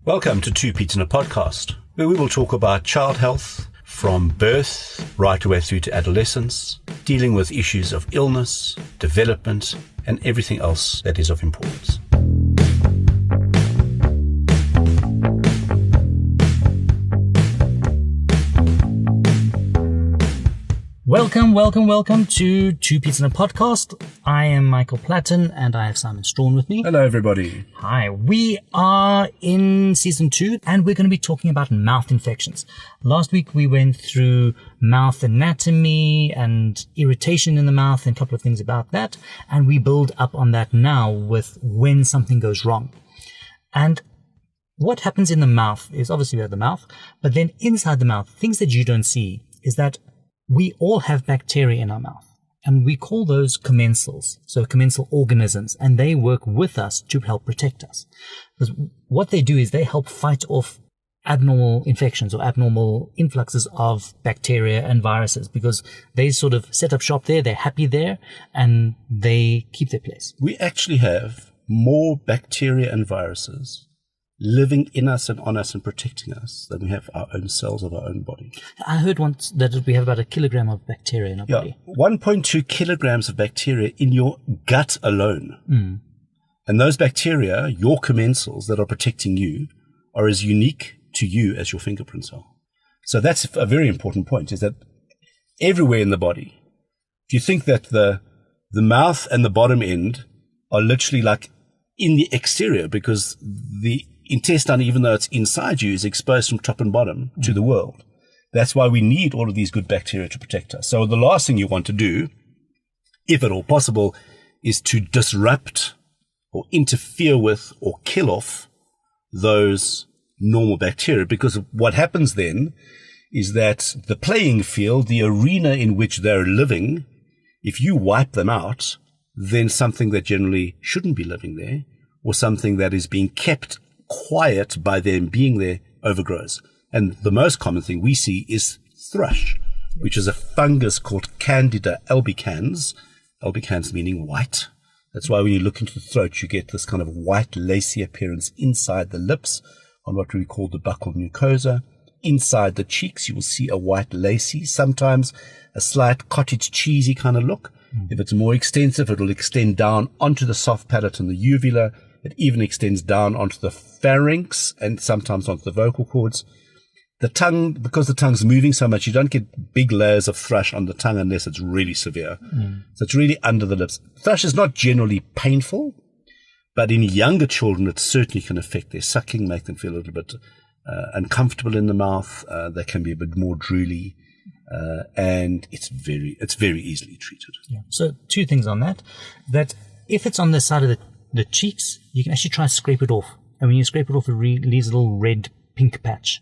Welcome to Two Pete's in a Podcast, where we will talk about child health from birth right away through to adolescence, dealing with issues of illness, development, and everything else that is of importance. Welcome to Two Pete's in a Podcast. I am Michael Platten and I have Simon Strawn with me. Hello, everybody. Hi. We are in season 2 and we're going to be talking about mouth infections. Last week we went through mouth anatomy and irritation in the mouth and a couple of things about that. And we build up on that now with when something goes wrong. And what happens in the mouth is obviously we have the mouth, but then inside the mouth, things that you don't see is that we all have bacteria in our mouth, and we call those commensals, so commensal organisms, and they work with us to help protect us. Because what they do is they help fight off abnormal infections or abnormal influxes of bacteria and viruses, because they sort of set up shop there, they're happy there, and they keep their place. We actually have more bacteria and viruses living in us and on us and protecting us than we have our own cells of our own body. I heard once that we have about 1 kilogram of bacteria in our body. 1.2 kilograms of bacteria in your gut alone. And those bacteria, your commensals that are protecting you, are as unique to you as your fingerprints are. So that's a very important point, is that everywhere in the body, if you think that the mouth and the bottom end are literally like in the exterior, because the intestine, even though it's inside you, is exposed from top and bottom to the world. That's why we need all of these good bacteria to protect us. So the last thing you want to do, if at all possible, is to disrupt or interfere with or kill off those normal bacteria, because what happens then is that the playing field, the arena in which they're living, if you wipe them out, then something that generally shouldn't be living there, or something that is being kept quiet by them being there, overgrows. And the most common thing we see is thrush, which is a fungus called Candida albicans. Albicans meaning white. That's why when you look into the throat, you get this kind of white lacy appearance inside the lips on what we call the buccal mucosa. Inside the cheeks, you will see a white lacy, sometimes a slight cottage cheesy kind of look. If it's more extensive, it will extend down onto the soft palate and the uvula. It even extends down onto the pharynx and sometimes onto the vocal cords. The tongue, because the tongue's moving so much, you don't get big layers of thrush on the tongue unless it's really severe. So it's really under the lips. Thrush is not generally painful, but in younger children, it certainly can affect their sucking, make them feel a little bit uncomfortable in the mouth. They can be a bit more drooly. And it's very easily treated. Yeah. So 2 things on that. That if it's on the side of the cheeks, you can actually try to scrape it off. And when you scrape it off, it leaves a little red pink patch.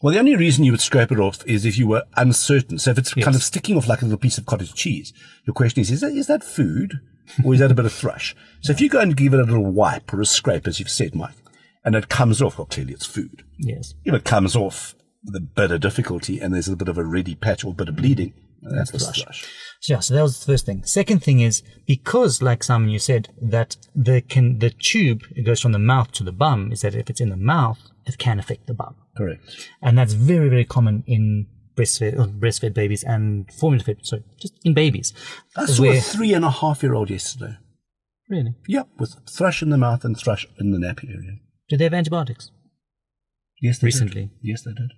Well, the only reason you would scrape it off is if you were uncertain. So if it's kind of sticking off like a little piece of cottage cheese, your question is that food or is that a bit of thrush? So if you go and give it a little wipe or a scrape, as you've said, Mike, and it comes off, well, clearly it's food. Yes. If it comes off with a bit of difficulty and there's a bit of a reddy patch or a bit of bleeding, that's the thrush. So that was the first thing. Second thing is, because, like Simon, you said, that the tube, it goes from the mouth to the bum, is that if it's in the mouth, it can affect the bum. Correct. And that's very, very common in breastfed babies and formula-fed, just in babies. I saw a 3.5-year-old yesterday. Really? Yeah, with thrush in the mouth and thrush in the nappy area. Did they have antibiotics? Yes, they recently did. Yes, they did.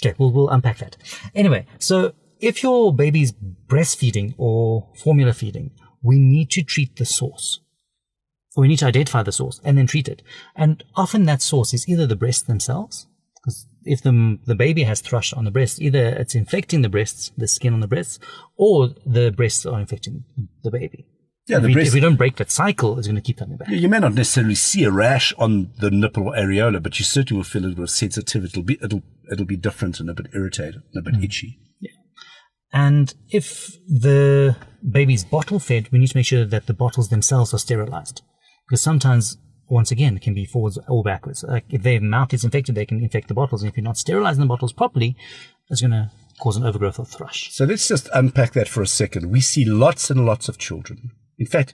Okay, we'll unpack that. Anyway, so if your baby's breastfeeding or formula feeding, we need to treat the source. We need to identify the source and then treat it. And often that source is either the breasts themselves, because if the baby has thrush on the breast, either it's infecting the breasts, the skin on the breasts, or the breasts are infecting the baby. Yeah, if we don't break that cycle, it's going to keep coming back. You may not necessarily see a rash on the nipple or areola, but you certainly will feel a little bit of sensitivity. It'll be different and a bit irritated and a bit itchy. Yeah. And if the baby's bottle fed, we need to make sure that the bottles themselves are sterilized. Because sometimes, once again, it can be forwards or backwards. Like if their mouth is infected, they can infect the bottles. And if you're not sterilizing the bottles properly, it's going to cause an overgrowth of thrush. So let's just unpack that for a second. We see lots and lots of children. In fact,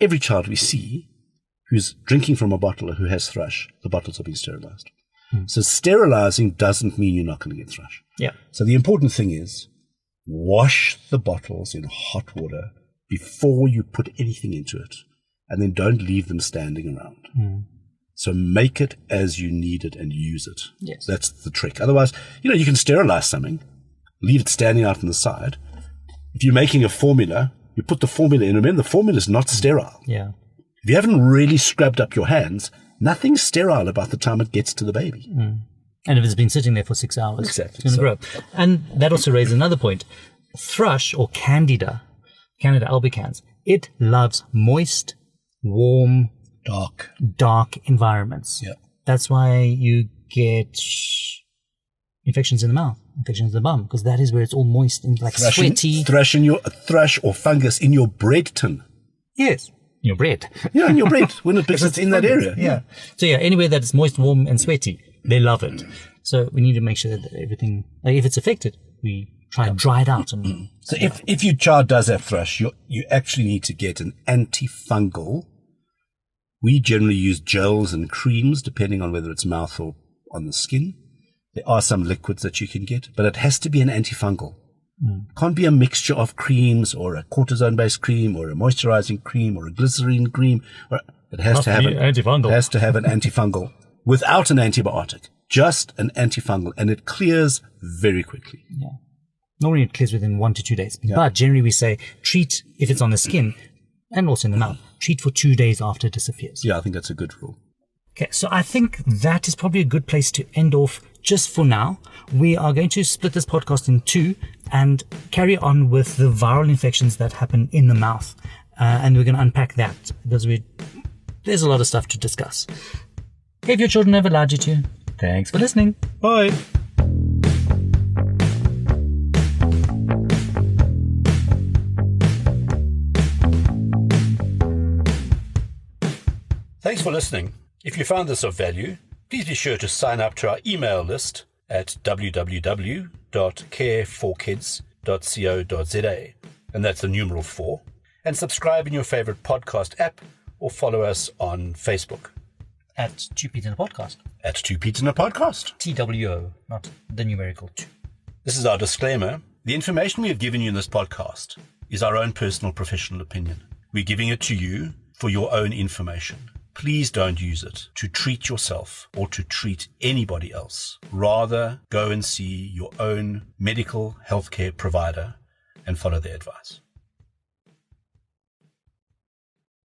every child we see who's drinking from a bottle who has thrush, the bottles are being sterilized. So sterilizing doesn't mean you're not going to get thrush. Yeah. So the important thing is wash the bottles in hot water before you put anything into it, and then don't leave them standing around. So make it as you need it and use it. Yes. That's the trick. Otherwise, you can sterilize something, leave it standing out on the side. If you're making a formula, you put the formula in. Remember, the formula is not sterile. Yeah. If you haven't really scrubbed up your hands, nothing's sterile about the time it gets to the baby. And if it's been sitting there for 6 hours, Exactly. it's going to grow. And that also raises another point. Thrush, or Candida albicans, it loves moist, warm, dark environments. Yeah. That's why you get infections in the mouth, infections in the bum, because that is where it's all moist and like sweaty. Thrush or fungus in your bread tin. Yes. In your bread. Yeah, in your bread, because it's in that area. Yeah. So yeah, anywhere that is moist, warm, and sweaty, they love it. So we need to make sure that everything, like if it's affected, we try and dry it out. And so if your child does have thrush, you actually need to get an antifungal. We generally use gels and creams, depending on whether it's mouth or on the skin. There are some liquids that you can get, but it has to be an antifungal. Can't be a mixture of creams or a cortisone-based cream or a moisturizing cream or a glycerine cream. It has to have an antifungal without an antibiotic, just an antifungal, and it clears very quickly. Yeah. Normally it clears within 1 to 2 days, but generally we say treat if it's on the skin and also in the mouth. Treat for 2 days after it disappears. Yeah, I think that's a good rule. Okay, so I think that is probably a good place to end off just for now. We are going to split this podcast in two and carry on with the viral infections that happen in the mouth. And we're going to unpack that because there's a lot of stuff to discuss. If your children ever lied to you, thanks for listening. Bye. Thanks for listening. If you found this of value, please be sure to sign up to our email list at www.careforkids.co.za, and that's the numeral 4, and subscribe in your favorite podcast app or follow us on Facebook. At 2 Pete in a Podcast. At 2 Pete in a Podcast. TWO, not the numerical 2. This is our disclaimer. The information we have given you in this podcast is our own personal professional opinion. We're giving it to you for your own information. Please don't use it to treat yourself or to treat anybody else. Rather, go and see your own medical healthcare provider and follow their advice.